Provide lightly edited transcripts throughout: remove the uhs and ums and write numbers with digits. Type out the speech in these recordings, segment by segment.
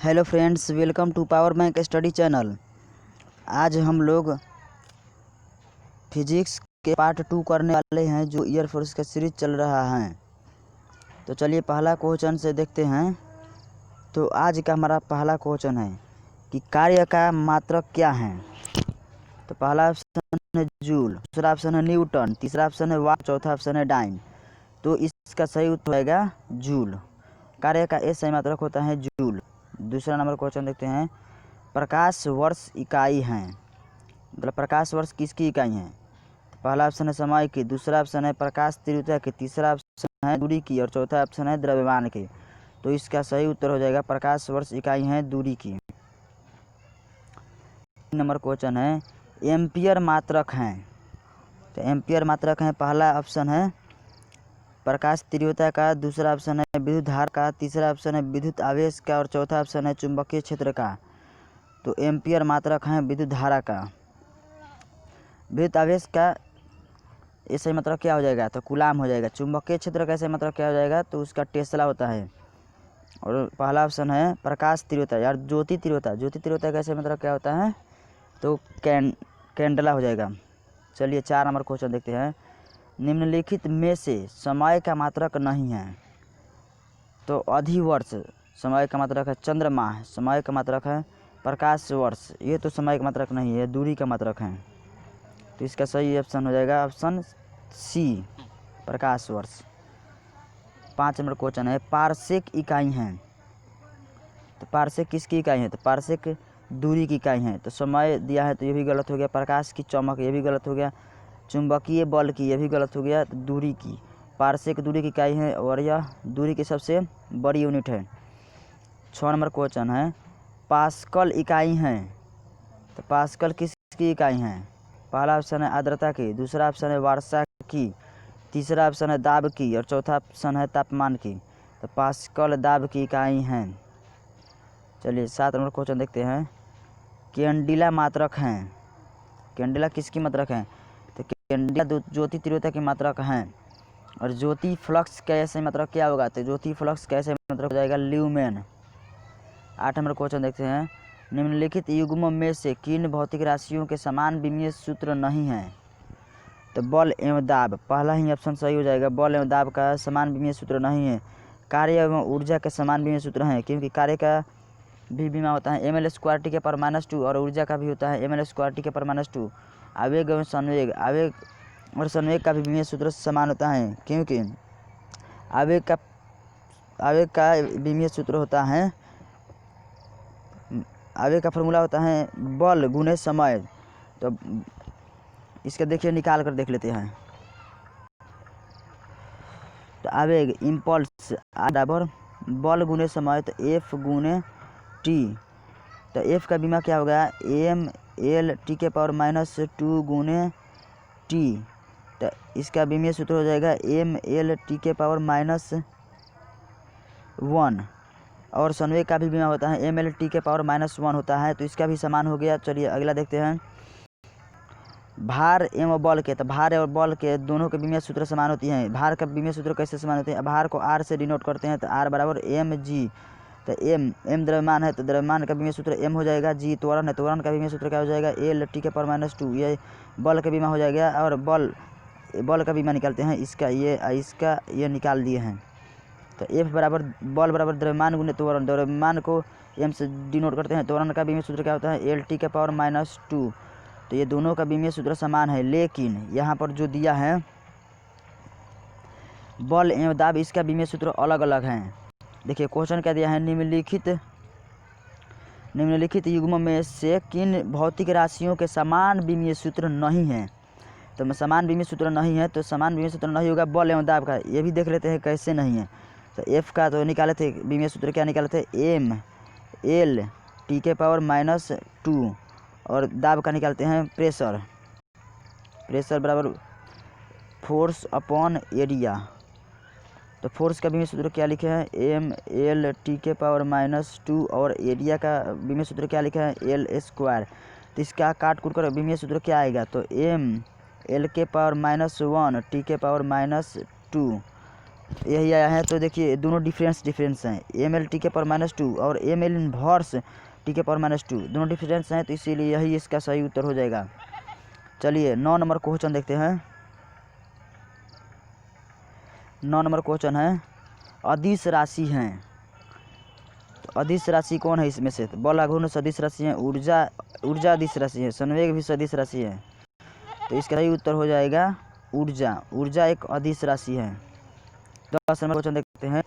Hello friends, welcome to power bank study channel. आज हम लोग फिजिक्स के पार्ट 2 करने वाले हैं, जो एयरफोर्स का सीरीज चल रहा है। तो चलिए पहला क्वेश्चन से देखते हैं। तो आज का हमारा पहला क्वेश्चन है कि कार्य का मात्रक क्या है। तो पहला ऑप्शन है जूल, दूसरा ऑप्शन है न्यूटन, तीसरा ऑप्शन है वाट, चौथा ऑप्शन है डाइन। तो इसका सही उत्तर होगा जूल। कार्य का सही मात्रक होता है जूल। दूसरा नंबर क्वेश्चन देखते हैं। प्रकाश वर्ष इकाई है, मतलब प्रकाश वर्ष किसकी इकाई है। तो पहला ऑप्शन है समय की, दूसरा ऑप्शन है प्रकाश तीव्रता की, तीसरा ऑप्शन है दूरी की और चौथा ऑप्शन है द्रव्यमान की। तो इसका सही उत्तर हो जाएगा प्रकाश वर्ष इकाई है दूरी की। नंबर क्वेश्चन है एम्पियर मात्रक हैं। तो एम्पियर मात्रक है, पहला ऑप्शन है प्रकाश तीव्रता का, दूसरा ऑप्शन है विद्युत धारा का, तीसरा ऑप्शन है विद्युत आवेश का और चौथा ऑप्शन है चुंबकीय क्षेत्र का। तो एम्पियर मात्रक है विद्युत धारा का। विद्युत आवेश का ये सही मात्रक क्या हो जाएगा, तो कूलाम हो जाएगा। चुंबकीय क्षेत्र का सही मात्रक क्या हो जाएगा, तो उसका टेस्ला होता है। और पहला ऑप्शन है प्रकाश तीव्रता यार ज्योति तीव्रता, ज्योति तीव्रता का सही मात्रक क्या होता है, तो कैंडला हो जाएगा। चलिए 4 नंबर क्वेश्चन देखते हैं। निम्नलिखित में से समय का मात्रक नहीं है। तो अधिवर्ष समय का मात्रक है, चंद्रमाह समय का मात्रक है, प्रकाश वर्ष ये तो समय का मात्रक नहीं है, दूरी का मात्रक है। तो इसका सही ऑप्शन हो जाएगा ऑप्शन सी, प्रकाश वर्ष। 5 नंबर क्वेश्चन है पारसेक इकाई है। तो पारसेक किसकी इकाई है, तो पारसेक दूरी की इकाई है। तो समय दिया है तो ये भी गलत हो गया, प्रकाश की चमक ये भी गलत हो गया, चुंबकीय बल की ये भी गलत हो गया, तो दूरी की पारसेक दूरी की इकाई है और यह दूरी की सबसे बड़ी यूनिट है। 6 नंबर क्वेश्चन है पास्कल इकाई है। तो पास्कल किसकी इकाई है। पहला ऑप्शन है आर्द्रता की, दूसरा ऑप्शन है वर्षा की, तीसरा ऑप्शन है दाब की और चौथा ऑप्शन है तापमान की। तो पास्कल दाब की इकाई है। चलिए 7 नंबर क्वेश्चन देखते हैं। कैंडिला मात्रक हैं। कैंडिला किसकी मात्रक है, तो कैंडिला ज्योति तीव्रता की मात्रक है। और ज्योति फ्लक्स कैसे मात्रक क्या होगा, तो ज्योति फ्लक्स कैसे मात्रक हो जाएगा ल्यूमेन। 8 नंबर क्वेश्चन देखते हैं। निम्नलिखित युग्मों में से किन भौतिक राशियों के समान विमीय सूत्र नहीं है। तो बल एवं दाब, पहला ही ऑप्शन सही हो जाएगा। बल एवं दाब का समान विमीय सूत्र नहीं है। कार्य एवं ऊर्जा के समान विमीय सूत्र हैं, क्योंकि कार्य का भी बीमा होता है ml² t के पावर -2 और ऊर्जा का भी होता है ml² t के पावर -2। आवेग एवं संवेग, आवेग और संवेग का भी विमीय सूत्र समान होता है, क्योंकि आवेग का विमीय सूत्र होता है, आवेग का फॉर्मूला होता है बल गुने समय। तो इसका देखिए निकाल कर देख लेते हैं। तो आवेग इम्पल्स बराबर बल गुने समय, तो F गुने T। तो F का बीमा क्या होगा ml t के पावर -2 गुने T। तो इसका विमीय सूत्र हो जाएगा ml t के पावर -1। और संवेग का भी बीमा होता है ml t के पावर -1 होता है, तो इसका भी समान हो गया। चलिए अगला देखते हैं। भार एवं बल के, तो भार और बल के दोनों के विमीय सूत्र समान होती हैं। भार का विमीय सूत्र कैसे समान होते हैं, भार को r से डिनोट करते हैं, तो r बराबर mg। तो m द्रव्यमान है, तो द्रव्यमान का विमीय सूत्र m हो जाएगा। g त्वरण है, त्वरण का विमीय सूत्र क्या हो जाएगा l t के पावर -2। ये बल का बीमा हो जाएगा। और बल का बीमा निकालते हैं, इसका ये निकाल दिए हैं। तो F बराबर बल बराबर द्रव्यमान गुने त्वरण, द्रव्यमान को m से डिनोट करते हैं। त्वरण का विमीय सूत्र क्या होता है l t के पावर -2। तो ये दोनों का विमीय सूत्र समान है, लेकिन यहाँ पर जो दिया है बल एवं दाब, इसका विमीय सूत्र अलग अलग हैं। देखिए क्वेश्चन क्या दिया है, निम्नलिखित युग्मों में से किन भौतिक राशियों के समान विमीय सूत्र नहीं है। तो समान विमीय सूत्र नहीं है, तो समान विमीय सूत्र नहीं होगा बल एवं दाब का। ये भी देख लेते हैं कैसे नहीं है। तो F का तो निकाले थे विमीय सूत्र, क्या निकाले थे ml t के पावर -2। और दाब का निकालते हैं प्रेशर बराबर फोर्स अपॉन एरिया। तो फोर्स का विमीय सूत्र क्या लिखे हैं ml t के पावर -2 और एरिया का विमीय सूत्र क्या लिखा है l²। तो इसका काट कूट कर विमीय सूत्र क्या आएगा, तो m l के पावर -1 t के पावर -2 यही आया है। तो देखिए दोनों डिफरेंस हैं, एम एल टी के पावर -2 और एम एल इनवर्स टी के पावर -2 दोनों डिफरेंस हैं, तो इसीलिए यही इसका सही उत्तर हो जाएगा। चलिए 9 नंबर क्वेश्चन देखते हैं। 9 नंबर क्वेश्चन है अदिश राशि हैं। तो अदिश राशि कौन है इसमें से? तो बल आघूर्ण सदिश राशि है, ऊर्जा अदिश राशि है, संवेग भी सदिश राशि है। तो इसका सही उत्तर हो जाएगा ऊर्जा एक अदिश राशि है। 10 नंबर क्वेश्चन देखते हैं।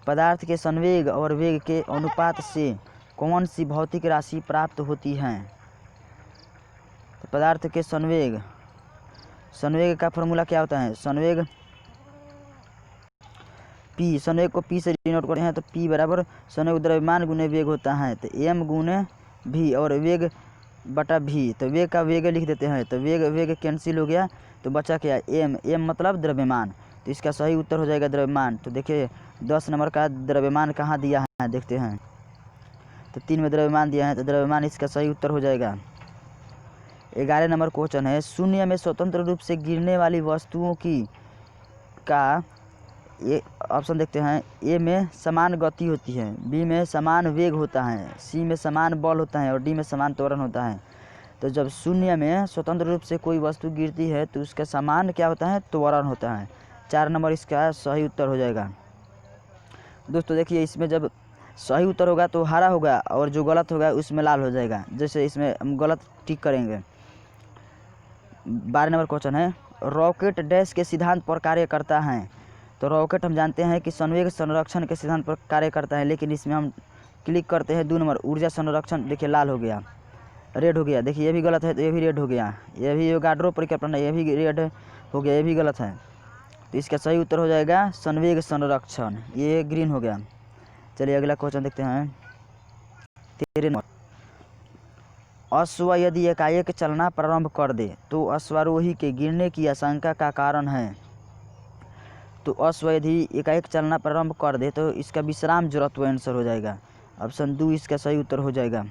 पदार्थ के संवेग और वेग के अनुपात से कौन सी भौतिक राशि प्राप्त होती है? तो पदार्थ के संवेग का फॉर्मूला क्या होता है? संवेग को पी से डिनोट करते हैं। तो पी बराबर संवेग द्रव्यमान गुने वेग होता है, तो एम गुने भी और वेग बटा भी। तो वेग का वेग लिख देते हैं, तो वेग कैंसिल हो गया, तो बचा क्या? एम मतलब द्रव्यमान। तो इसका सही उत्तर हो जाएगा द्रव्यमान। तो देखिए 10 नंबर का द्रव्यमान कहाँ दिया है देखते हैं। तो 3 में द्रव्यमान दिया है, तो द्रव्यमान इसका सही उत्तर हो जाएगा। 11 नंबर क्वेश्चन है शून्य में स्वतंत्र रूप से गिरने वाली वस्तुओं की का ये ऑप्शन देखते हैं। ए में समान गति होती है, बी में समान वेग होता है, सी में समान बल होता है और डी में समान त्वरण होता है। तो जब शून्य में स्वतंत्र रूप से कोई वस्तु गिरती है तो उसका समान क्या होता है? त्वरण होता है। 4 नंबर इसका सही उत्तर हो जाएगा। दोस्तों देखिए इसमें जब सही उत्तर होगा तो हरा होगा और जो गलत होगा उसमें लाल हो जाएगा। जैसे इसमें हम गलत टिक करेंगे। 12 नंबर क्वेश्चन है रॉकेट डैश के सिद्धांत पर कार्य करता है। तो रॉकेट हम जानते हैं कि संवेग संरक्षण के सिद्धांत पर कार्य करता है, लेकिन इसमें हम क्लिक करते हैं 2 नंबर ऊर्जा संरक्षण। देखिए लाल हो गया, रेड हो गया। देखिए ये भी गलत है, तो ये भी रेड हो गया। ये भी योगाड्रो परिकल्पना, ये भी रेड हो गया, ये भी गलत है। तो इसका सही उत्तर हो जाएगा संवेग संरक्षण, ये ग्रीन हो गया। चलिए अगला क्वेश्चन देखते हैं। 13 नंबर अश्व यदि एकाएक चलना प्रारंभ कर दे तो अश्वारोही के गिरने की आशंका का कारण है। तो अश्व यदि एकाएक चलना प्रारंभ कर दे तो इसका विश्राम जड़त्व आंसर हो जाएगा। ऑप्शन 2 इसका सही उत्तर हो जाएगा।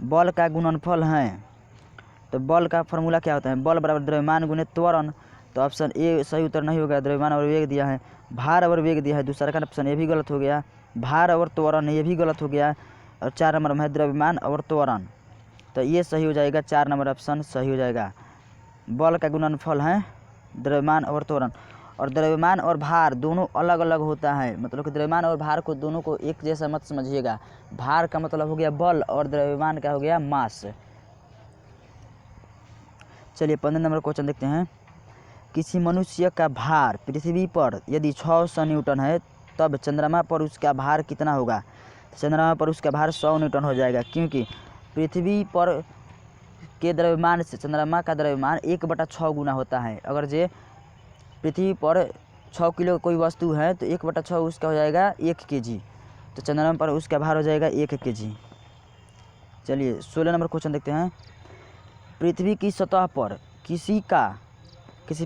बल का गुणनफल है। तो बल का फॉर्मूला क्या होता है? बल बराबर द्रव्यमान गुने त्वरण। तो ऑप्शन ए सही उत्तर नहीं होगा, द्रव्यमान और वेग दिया है। भार और वेग दिया है, दूसरा का ऑप्शन ये भी गलत हो गया। भार और त्वरण ये भी गलत हो गया। और 4 नंबर में है द्रव्यमान और त्वरण, तो ये सही हो जाएगा। 4 नंबर ऑप्शन सही हो जाएगा। बल का गुणनफल है द्रव्यमान और त्वरण, और द्रव्यमान और भार दोनों अलग अलग होता है। मतलब कि द्रव्यमान और भार को दोनों को एक जैसा मत समझिएगा। भार का मतलब हो गया बल और द्रव्यमान का हो गया मास। चलिए 15 नंबर क्वेश्चन देखते हैं। किसी मनुष्य का भार पृथ्वी पर यदि 600 न्यूटन है तब चंद्रमा पर उसका भार कितना होगा? चंद्रमा पर उसका भार 100 न्यूटन हो जाएगा, क्योंकि पृथ्वी पर के द्रव्यमान से चंद्रमा का द्रव्यमान 1/6 गुना होता है। अगर जे पृथ्वी पर 6 किलो कोई वस्तु है तो 1/6 उसका हो जाएगा 1 kg। तो चंद्रमा पर उसका भार हो जाएगा 1 kg। चलिए 16 नंबर क्वेश्चन देखते हैं। पृथ्वी की सतह पर किसी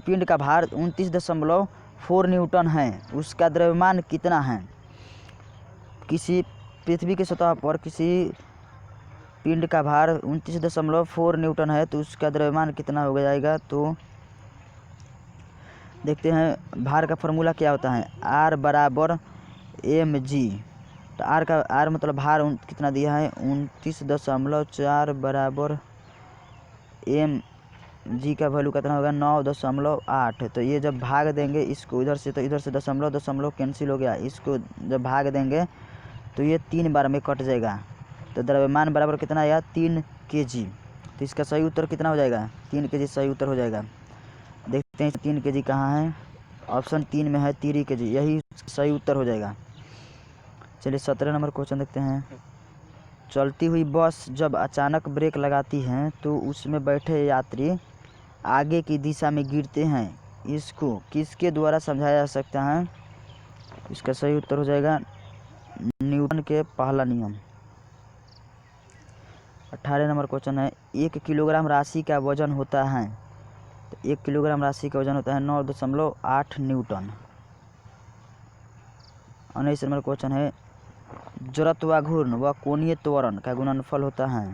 पिंड का भार 29.4 न्यूटन है, उसका द्रव्यमान कितना है? पृथ्वी की सतह पर किसी पिंड का भार 29.4 न्यूटन है तो उसका द्रव्यमान कितना हो जाएगा? तो देखते हैं भार का फॉर्मूला क्या होता है। आर बराबर mg। तो आर मतलब भार कितना दिया है 29.4 बराबर mg का वैल्यू कितना होगा 9.8। तो ये जब भाग देंगे इसको इधर से, तो इधर से दशमलव कैंसिल हो गया। इसको जब भाग देंगे तो ये 3 बार में कट जाएगा। तो द्रव्यमान बराबर कितना आया 3 kg। तो इसका सही उत्तर कितना हो जाएगा? 3 kg सही उत्तर हो जाएगा। देखते हैं 3 kg कहाँ है। ऑप्शन 3 में है 3 kg, यही सही उत्तर हो जाएगा। चलिए 17 नंबर क्वेश्चन देखते हैं। चलती हुई बस जब अचानक ब्रेक लगाती है तो उसमें बैठे यात्री आगे की दिशा में गिरते हैं, इसको किसके द्वारा समझाया जा सकता है? इसका सही उत्तर हो जाएगा न्यूटन के पहला नियम। 18 नंबर क्वेश्चन है 1 किलोग्राम राशि का वजन होता है। तो 1 किलोग्राम राशि का वजन होता है 9.8 न्यूटन। 19 नंबर क्वेश्चन है जड़त्वाघूर्ण व कोणीय त्वरण का गुणनफल होता है।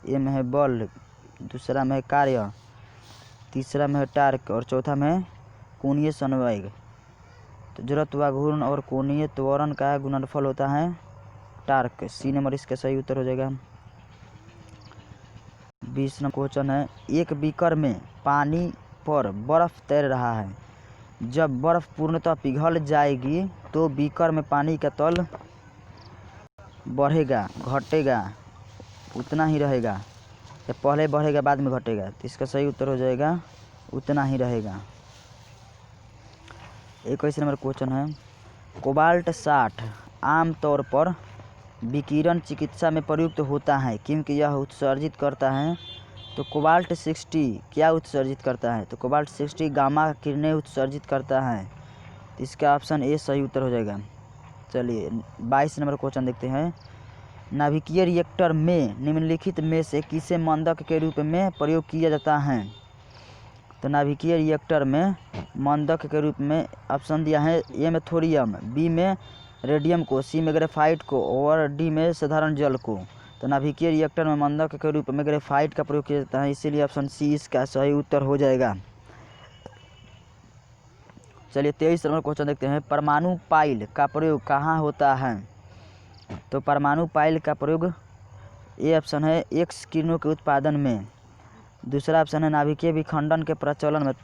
ए में है बल, दूसरा में है कार्य, तीसरा में है टार्क और चौथा में कोणीय संवेग। तो जड़त्व व घूर्ण और कोणीय त्वरण का गुणनफल होता है टार्क। सी नंबर इसका सही उत्तर हो जाएगा। 20 नंबर क्वेश्चन है, एक बीकर में पानी पर बर्फ तैर रहा है। जब बर्फ पूर्णतः पिघल जाएगी तो बीकर में पानी का तल बढ़ेगा घटेगा उतना ही रहेगा, या पहले बढ़ेगा बाद में घटेगा? तो इसका सही उत्तर हो जाएगा उतना ही रहेगा। 21 नंबर क्वेश्चन है, कोबाल्ट 60 आमतौर पर विकिरण चिकित्सा में प्रयुक्त होता है क्योंकि यह उत्सर्जित करता है। तो कोबाल्ट 60 क्या उत्सर्जित करता है? तो कोबाल्ट 60 गामा किरणें उत्सर्जित करता है। तो इसका ऑप्शन ए सही उत्तर हो जाएगा। चलिए 22 नंबर क्वेश्चन देखते हैं, नाभिकीय रिएक्टर में निम्नलिखित में से किसे मंदक के रूप में प्रयोग किया जाता है? तो नाभिकीय रिएक्टर में मंदक के रूप में ऑप्शन दिया है, ए में थोरियम, बी में रेडियम को, सी में ग्रेफाइट को और डी में साधारण जल को। तो नाभिकीय रिएक्टर में मंदक के रूप में ग्रेफाइट का प्रयोग किया जाता है, इसीलिए ऑप्शन सी इसका सही उत्तर हो जाएगा। चलिए 23 नंबर क्वेश्चन देखते हैं, परमाणु पाइल का प्रयोग कहाँ होता है? तो परमाणु पाइल का प्रयोग ए ऑप्शन है एक्स किरणों के उत्पादन में, दूसरा ऑप्शन है नाभिकीय विखंडन के प्रचलन में,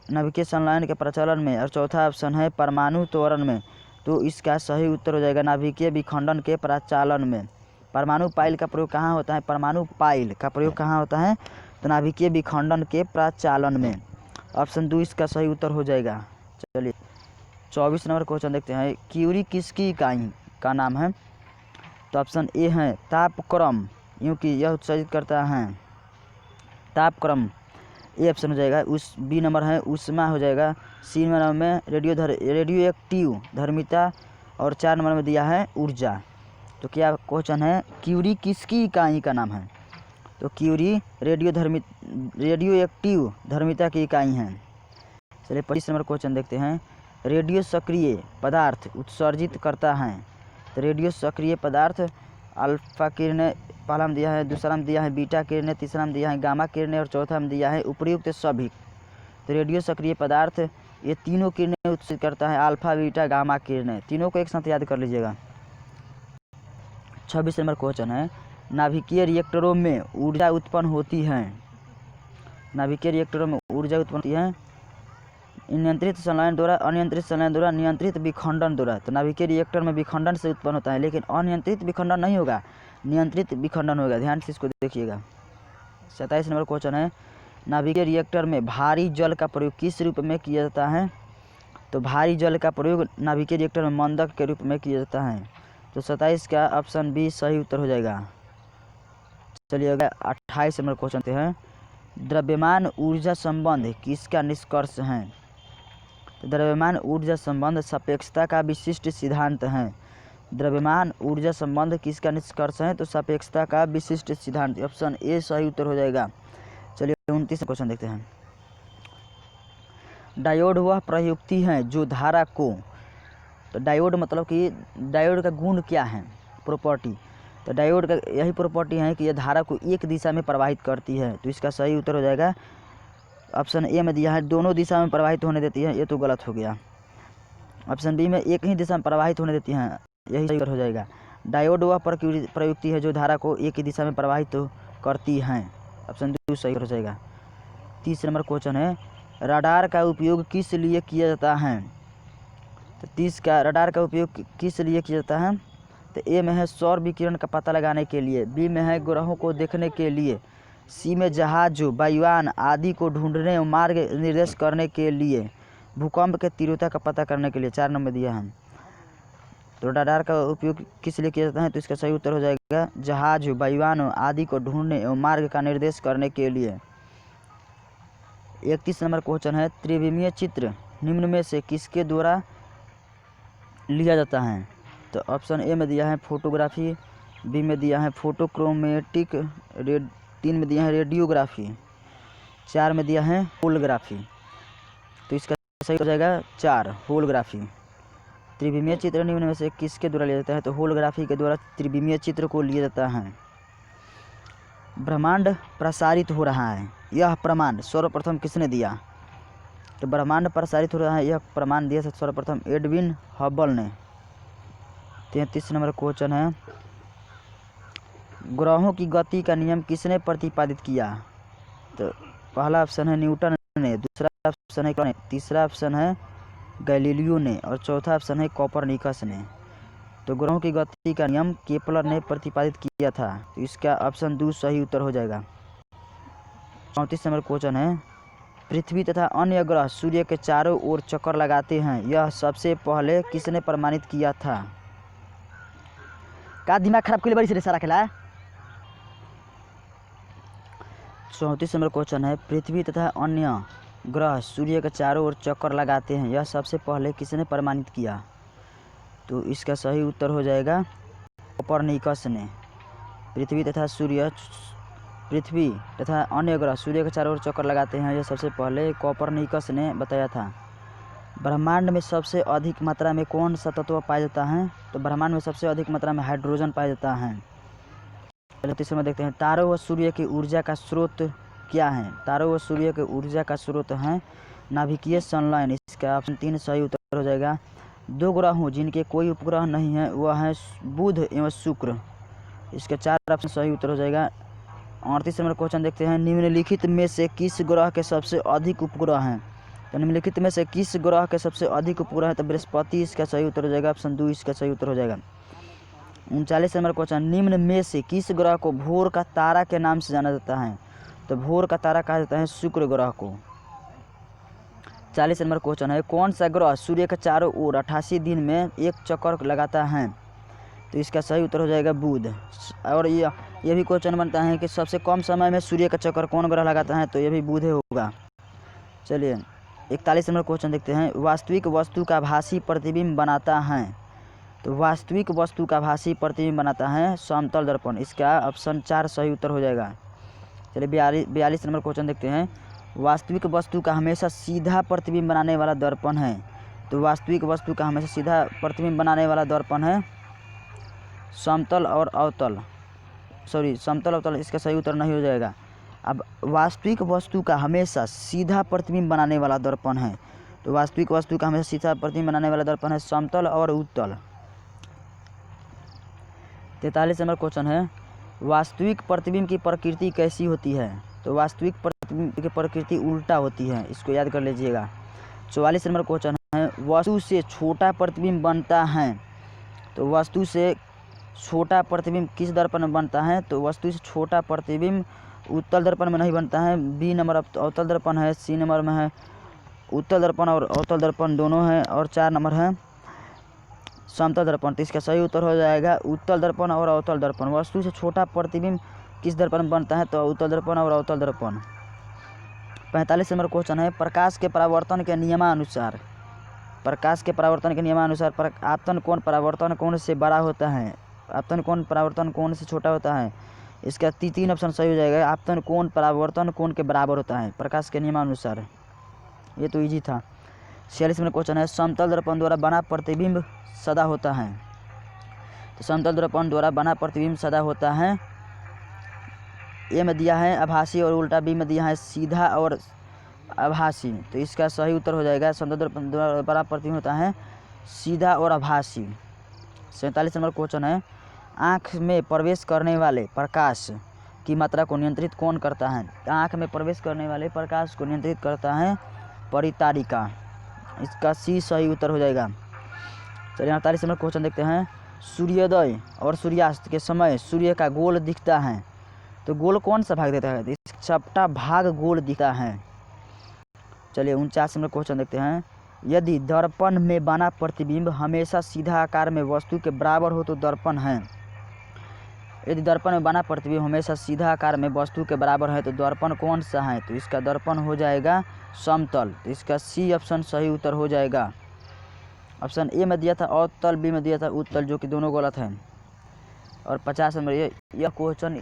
नाभिकीय संलयन के प्रचलन में, और चौथा ऑप्शन है परमाणु त्वरण में। तो इसका सही उत्तर हो जाएगा नाभिकीय विखंडन के प्रचालन में। परमाणु पाइल का प्रयोग कहाँ होता है? परमाणु पाइल का प्रयोग कहाँ होता है? तो नाभिकीय विखंडन के प्रचालन में। ऑप्शन 2 इसका सही उत्तर हो जाएगा। चलिए 24 नंबर क्वेश्चन देखते हैं, क्यूरी किसकी इकाई का नाम है? तो ऑप्शन ए है तापक्रम, क्योंकि यह उत्सर्जित करता है तापक्रम, ए ऑप्शन हो जाएगा। उस बी नंबर है ऊष्मा हो जाएगा। सी नंबर में रेडियो एक्टिव धर्मिता, और 4 नंबर में दिया है ऊर्जा। तो क्या क्वेश्चन है, क्यूरी किसकी इकाई का नाम है? तो क्यूरी रेडियो एक्टिव धर्मिता की इकाई है। चलिए 25 नंबर क्वेश्चन देखते हैं, रेडियो सक्रिय पदार्थ उत्सर्जित करता है। तो रेडियो सक्रिय पदार्थ अल्फा किरणें पहला में दिया है, दूसरा में दिया है बीटा किरणें, तीसरा में दिया है गामा किरणें और चौथा में दिया है उपयुक्त सभी। तो रेडियो सक्रिय पदार्थ ये तीनों किरणें उत्सर्जित करता है, अल्फा बीटा गामा किरणें, तीनों को एक साथ याद कर लीजिएगा। 26 नंबर क्वेश्चन है, नाभिकीय रिएक्टरों में ऊर्जा उत्पन्न होती है। नाभिकीय रिएक्टरों में ऊर्जा उत्पन्न होती है नियंत्रित संलयन द्वारा, अनियंत्रित संलयन द्वारा, नियंत्रित विखंडन द्वारा। तो नाभिकीय रिएक्टर में विखंडन से उत्पन्न होता है, लेकिन अनियंत्रित विखंडन नहीं होगा, नियंत्रित विखंडन होगा। ध्यान से इसको देखिएगा। 27 नंबर क्वेश्चन है, नाभिकीय रिएक्टर में भारी जल का प्रयोग किस रूप में किया जाता है? तो भारी जल का प्रयोग नाभिकीय रिएक्टर में मंदक के रूप में किया जाता है। तो 27 का ऑप्शन बी सही उत्तर हो जाएगा। चलिए अगर 28 नंबर क्वेश्चन हैं, द्रव्यमान ऊर्जा संबंध किसका निष्कर्ष है? तो द्रव्यमान ऊर्जा संबंध सापेक्षता का विशिष्ट सिद्धांत है। द्रव्यमान ऊर्जा संबंध किसका निष्कर्ष है? तो सापेक्षता का विशिष्ट सिद्धांत, ऑप्शन ए सही उत्तर हो जाएगा। चलिए 29 क्वेश्चन देखते हैं, डायोड वह प्रयुक्ति है जो धारा को, तो डायोड मतलब कि डायोड का गुण क्या है, प्रॉपर्टी? तो डायोड का यही प्रॉपर्टी है कि यह धारा को एक दिशा में प्रवाहित करती है। तो इसका सही उत्तर हो जाएगा ऑप्शन ए में दिया है दोनों दिशा में प्रवाहित होने देती है, ये तो गलत हो गया। ऑप्शन बी में एक ही दिशा में प्रवाहित होने देती हैं, यही सही हो जाएगा। डायोड वह प्रयुक्ति है जो धारा को एक ही दिशा में प्रवाहित करती हैं, ऑप्शन 2 सही हो जाएगा। 30 नंबर क्वेश्चन है, रडार का उपयोग किस लिए किया जाता है? तो 30 का रडार का उपयोग किस लिए किया जाता है? तो ए में है सौर विकिरण का पता लगाने के लिए, बी में है ग्रहों को देखने के लिए, सी में जहाज वायुयान आदि को ढूंढने और मार्ग निर्देश करने के लिए, भूकंप के तीव्रता का पता करने के लिए। 4 नंबर दिया है। तो रडार का उपयोग किस लिए किया जाता है? तो इसका सही उत्तर हो जाएगा जहाज वायुयान आदि को ढूंढने एवं मार्ग का निर्देश करने के लिए। 31 नंबर क्वेश्चन है, त्रिविमीय चित्र निम्न में से किसके द्वारा लिया जाता है? तो ऑप्शन ए में दिया है फोटोग्राफी, बी में दिया है फोटोक्रोमेटिक, 3 में दिया है रेडियोग्राफी, 4 में दिया है होलोग्राफी। तो इसका सही हो जाएगा 4 होलोग्राफी। त्रिविमीय चित्र निम्न में से किसके द्वारा लिया जाता है? तो होलोग्राफी के द्वारा त्रिविमीय चित्र को लिया जाता है। ब्रह्मांड प्रसारित हो रहा है यह प्रमाण सर्वप्रथम किसने दिया? तो ब्रह्मांड प्रसारित हो रहा है, यह प्रमाण दिया सर्वप्रथम एडविन हबल ने। 33 नंबर क्वेश्चन है, ग्रहों की गति का नियम किसने प्रतिपादित किया? तो पहला ऑप्शन है न्यूटन ने, दूसरा ऑप्शन है ने, तीसरा ऑप्शन है गैलीलियो ने और चौथा ऑप्शन है कोपरनिकस ने। तो ग्रहों की गति का नियम केपलर ने प्रतिपादित किया था, तो इसका ऑप्शन 2 सही उत्तर हो जाएगा। 34 नंबर क्वेश्चन है, पृथ्वी तथा अन्य ग्रह सूर्य के चारों ओर चक्कर लगाते हैं, यह सबसे पहले किसने प्रमाणित किया था? का दिमाग खराब के लिए बड़ी से सारा खेला है। 34 नंबर क्वेश्चन है, पृथ्वी तथा अन्य ग्रह सूर्य के चारों ओर चक्कर लगाते हैं, यह सबसे पहले किसने प्रमाणित किया? तो इसका सही उत्तर हो जाएगा कोपरनिकस ने। पृथ्वी तथा अन्य ग्रह सूर्य के चारों ओर चक्कर लगाते हैं, यह सबसे पहले कोपरनिकस ने बताया था। ब्रह्मांड में सबसे अधिक मात्रा में कौन सा तत्व पाया जाता है? तो ब्रह्मांड में सबसे अधिक मात्रा में हाइड्रोजन पाया जाता है। चलो तीसरे में देखते हैं, तारों व सूर्य की ऊर्जा का स्रोत क्या है? तारों व सूर्य की ऊर्जा का स्रोत है नाभिकीय संलयन। इसका ऑप्शन 3 सही उत्तर हो जाएगा। 2 ग्रहों जिनके कोई उपग्रह नहीं है वह है बुध एवं शुक्र। इसका 4 ऑप्शन सही उत्तर हो जाएगा। 38 नंबर क्वेश्चन देखते हैं, निम्नलिखित में से किस ग्रह के सबसे अधिक उपग्रह हैं? तो निम्नलिखित में से किस ग्रह के सबसे अधिक उपग्रह है? तो बृहस्पति इसका सही उत्तर हो जाएगा। ऑप्शन 2 इसका सही उत्तर हो जाएगा। 39 नंबर क्वेश्चन, निम्न में से किस ग्रह को भोर का तारा के नाम से जाना जाता है? तो भोर का तारा कहा जाता है शुक्र ग्रह को। 40 नंबर क्वेश्चन है, कौन सा ग्रह सूर्य के चारों ओर 88 दिन में एक चक्कर लगाता है? तो इसका सही उत्तर हो जाएगा बुध। और यह भी क्वेश्चन बनता है कि सबसे कम समय में सूर्य का चक्कर कौन ग्रह लगाता है? तो यह भी बुध होगा। चलिए 41 नंबर क्वेश्चन देखते हैं, वास्तविक वस्तु का भासी प्रतिबिंब बनाता है? तो वास्तविक वस्तु का भासी प्रतिबिंब बनाता है समतल दर्पण। इसका ऑप्शन 4 सही उत्तर हो जाएगा। चलिए 42 नंबर क्वेश्चन देखते हैं, वास्तविक वस्तु का हमेशा सीधा प्रतिबिंब बनाने वाला दर्पण है? तो वास्तविक वस्तु का हमेशा सीधा प्रतिबिंब बनाने वाला दर्पण है समतल और अवतल। समतल अवतल इसका सही उत्तर नहीं हो जाएगा। अब वास्तविक वस्तु का हमेशा सीधा प्रतिबिंब बनाने वाला दर्पण है, तो वास्तविक वस्तु का हमेशा सीधा प्रतिबिंब बनाने वाला दर्पण है समतल और उत्तल। 43 नंबर क्वेश्चन है, वास्तविक प्रतिबिंब की प्रकृति कैसी होती है? तो वास्तविक प्रतिबिंब की प्रकृति उल्टा होती है, इसको याद कर लीजिएगा। 44 नंबर क्वेश्चन है, वस्तु से छोटा प्रतिबिंब बनता है? तो वस्तु से छोटा प्रतिबिंब किस दर्पण में बनता है? तो वस्तु से छोटा प्रतिबिंब उत्तल दर्पण में नहीं बनता है। बी नंबर अवतल दर्पण है, सी नंबर में है उत्तल दर्पण और अवतल दर्पण दोनों हैं, और 4 नंबर है समतल दर्पण। तो इसका सही उत्तर हो जाएगा उत्तल दर्पण और अवतल दर्पण। वस्तु से छोटा प्रतिबिंब किस दर्पण में बनता है? तो उत्तल दर्पण और अवतल दर्पण। 45 नंबर क्वेश्चन है, प्रकाश के परावर्तन के नियमानुसार आपतन कोण परावर्तन कोण से बड़ा होता है? आपतन कोण परावर्तन कोण से छोटा होता है? इसका 3 ऑप्शन सही हो जाएगा। आपतन कोण परावर्तन कोण के बराबर होता है प्रकाश के नियमानुसार। ये तो इजी था। 46 नंबर क्वेश्चन है, समतल दर्पण द्वारा बना प्रतिबिंब सदा होता है? तो समतल दर्पण द्वारा बना प्रतिबिंब सदा होता है। ए में दिया है आभासी और उल्टा, बी में दिया है सीधा और आभासी। तो इसका सही उत्तर हो जाएगा, समतल दर्पण द्वारा बना प्रतिबिंब होता है सीधा और आभासी। 47 नंबर क्वेश्चन है, आँख में प्रवेश करने वाले प्रकाश की मात्रा को नियंत्रित कौन करता है? आँख में प्रवेश करने वाले प्रकाश को नियंत्रित करता है परितारिका। इसका सी सही उत्तर हो जाएगा। चलिए 48 नंबर क्वेश्चन देखते हैं, सूर्योदय और सूर्यास्त के समय सूर्य का गोल दिखता है? तो गोल कौन सा भाग देता है? चपटा भाग गोल दिखता है। चलिए 49 नंबर क्वेश्चन देखते हैं, यदि दर्पण में बना प्रतिबिंब हमेशा सीधा आकार में वस्तु के बराबर हो तो दर्पण है? यदि दर्पण में बना प्रतिबिंब हमेशा सीधा आकार में वस्तु के बराबर है तो दर्पण कौन सा है? तो इसका दर्पण हो जाएगा समतल। तो इसका सी ऑप्शन सही उत्तर हो जाएगा। ऑप्शन ए में दिया था अवतल, बी में दिया था उत्तल, जो कि दोनों गलत हैं। और 50 नंबर यह क्वेश्चन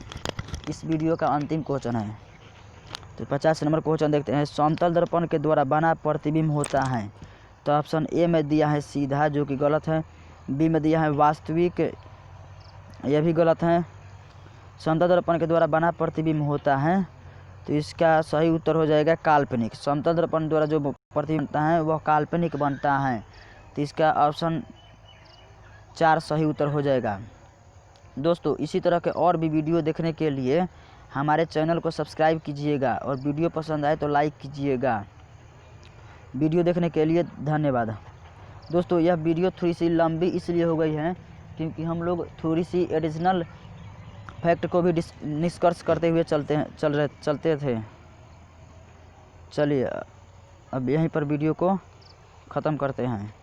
इस वीडियो का अंतिम क्वेश्चन है। तो 50 नंबर क्वेश्चन देखते हैं, समतल दर्पण के द्वारा बना प्रतिबिंब होता है? तो ऑप्शन ए में दिया है सीधा, जो कि गलत है। बी में दिया है वास्तविक, यह भी गलत है। समतल दर्पण के द्वारा बना प्रतिबिंब होता है तो इसका सही उत्तर हो जाएगा काल्पनिक। समतल दर्पण द्वारा जो प्रतिबिंब बनता है वह काल्पनिक बनता है। तो इसका ऑप्शन 4 सही उत्तर हो जाएगा। दोस्तों इसी तरह के और भी वीडियो देखने के लिए हमारे चैनल को सब्सक्राइब कीजिएगा और वीडियो पसंद आए तो लाइक कीजिएगा। वीडियो देखने के लिए धन्यवाद। दोस्तों यह वीडियो थोड़ी सी लंबी इसलिए हो गई है क्योंकि हम लोग थोड़ी सी एडिशनल फैक्ट को भी निष्कर्ष करते हुए चलते थे। चलिए अब यहीं पर वीडियो को ख़त्म करते हैं।